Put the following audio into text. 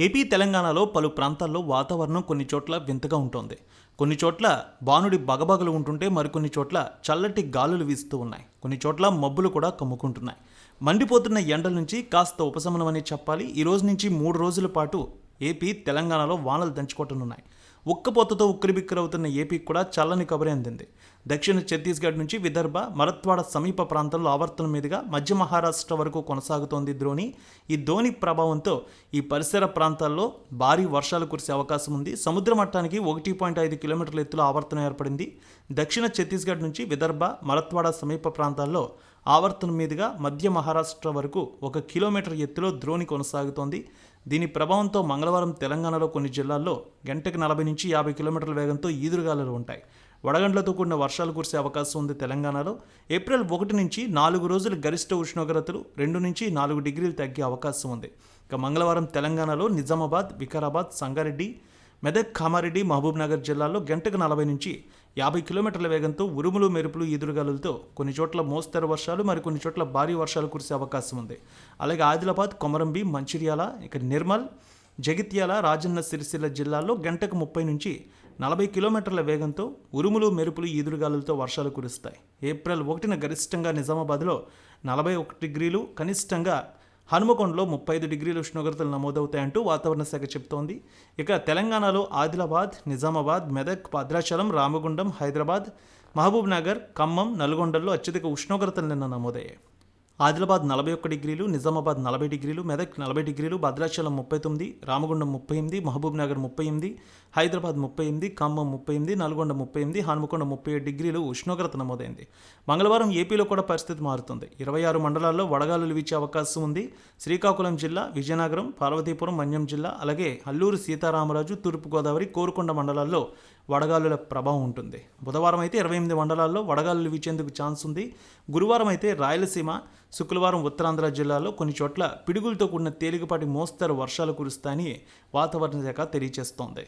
AP తెలంగాణలో పలు ప్రాంతాల్లో వాతావరణం కొన్ని చోట్ల వింతగా ఉంటుంది. కొన్ని చోట్ల బానుడి బగబగలు ఉంటుంటే మరికొన్ని చోట్ల చల్లటి గాలులు వీస్తూ ఉన్నాయి. కొన్ని చోట్ల మబ్బులు కూడా కమ్ముకుంటున్నాయి. మండిపోతున్న ఎండల నుంచి కాస్త ఉపశమనం అని చెప్పాలి. ఈ రోజు నుంచి 3 రోజుల పాటు ఏపీ తెలంగాణలో వానలు దంచుకోవటనున్నాయి. ఉక్కపోతతో ఉక్కిరిబిక్కిరవుతున్న ఏపీకి కూడా చల్లని కబురే అందింది. దక్షిణ ఛత్తీస్గఢ్ నుంచి విదర్భ, మరత్వాడ సమీప ప్రాంతాల్లో ఆవర్తనం మీదుగా మధ్య మహారాష్ట్ర వరకు కొనసాగుతోంది ద్రోణి. ఈ ద్రోణి ప్రభావంతో ఈ పరిసర ప్రాంతాల్లో భారీ వర్షాలు కురిసే అవకాశం ఉంది. సముద్ర మట్టానికి 1.5 కిలోమీటర్ల ఎత్తులో ఆవర్తనం ఏర్పడింది. దక్షిణ ఛత్తీస్గఢ్ నుంచి విదర్భ, మరత్వాడ సమీప ప్రాంతాల్లో ఆవర్తనం మీదుగా మధ్య మహారాష్ట్ర వరకు 1 కిలోమీటర్ ఎత్తులో ద్రోణి కొనసాగుతోంది. దీని ప్రభావంతో మంగళవారం తెలంగాణలో కొన్ని జిల్లాల్లో గంటకు 40 నుంచి 50 కిలోమీటర్ల వేగంతో ఈదురుగాలులు ఉంటాయి. వడగండ్లతో కూడిన వర్షాలు కురిసే అవకాశం ఉంది. తెలంగాణలో ఏప్రిల్ 1 నుంచి 4 రోజులు గరిష్ట ఉష్ణోగ్రతలు 2 నుంచి 4 డిగ్రీలు తగ్గే అవకాశం ఉంది. ఇక మంగళవారం తెలంగాణలో నిజామాబాద్, వికారాబాద్, సంగారెడ్డి, మెదక్, కామారెడ్డి, మహబూబ్నగర్ జిల్లాల్లో గంటకు 40 నుంచి 50 కిలోమీటర్ల వేగంతో ఉరుములు, మెరుపులు, ఈదురుగాలులతో కొన్ని చోట్ల మోస్తరు వర్షాలు, మరికొన్ని చోట్ల భారీ వర్షాలు కురిసే అవకాశం ఉంది. అలాగే ఆదిలాబాద్, కొమరంభీ, మంచిర్యాల, ఇక నిర్మల్, జగిత్యాల, రాజన్న సిరిసిల్ల జిల్లాల్లో గంటకు 30 నుంచి 40 కిలోమీటర్ల వేగంతో ఉరుములు, మెరుపులు, ఈదురుగాలులతో వర్షాలు కురుస్తాయి. ఏప్రిల్ 1న గరిష్టంగా నిజామాబాద్లో 41 డిగ్రీలు, కనిష్టంగా హనుమకొండలో 35 డిగ్రీల ఉష్ణోగ్రతలు నమోదవుతాయంటూ వాతావరణ శాఖ చెబుతోంది. ఇక తెలంగాణలో ఆదిలాబాద్, నిజామాబాద్, మెదక్, భద్రాచలం, రామగుండం, హైదరాబాద్, మహబూబ్ నగర్, ఖమ్మం, నల్గొండల్లో అత్యధిక ఉష్ణోగ్రతలు నిన్న నమోదయ్యాయి. ఆదిలాబాద్ 41 డిగ్రీలు, నిజామాబాద్ 40 డిగ్రీలు, మెదక్ 40 డిగ్రీలు, భద్రాచలం 38, రామగుండం 38, మహబూబ్ నగర్ 38, హైదరాబాద్ 38, ఖమ్మం 38, నల్గొండ 38, హనుమకొండ 37 డిగ్రీలు ఉష్ణోగ్రత నమోదైంది. మంగళవారం ఏపీలో కూడా పరిస్థితి మారుతుంది. 26 మండలాల్లో వడగాలులు వీచే అవకాశం ఉంది. శ్రీకాకుళం జిల్లా, విజయనగరం, పార్వతీపురం, మన్యం జిల్లా, అలాగే అల్లూరు సీతారామరాజు, తూర్పుగోదావరి, కోరుకొండ మండలాల్లో వడగాలుల ప్రభావం ఉంటుంది. బుధవారం అయితే 28 మండలాల్లో వడగాలులు వీచేందుకు ఛాన్స్ ఉంది. గురువారం అయితే రాయలసీమ, శుక్రవారం ఉత్తరాంధ్ర జిల్లాలో కొన్ని చోట్ల పిడుగులతో కూడిన తేలికపాటి మోస్తరు వర్షాలు కురుస్తాయని వాతావరణ శాఖ తెలియజేస్తోంది.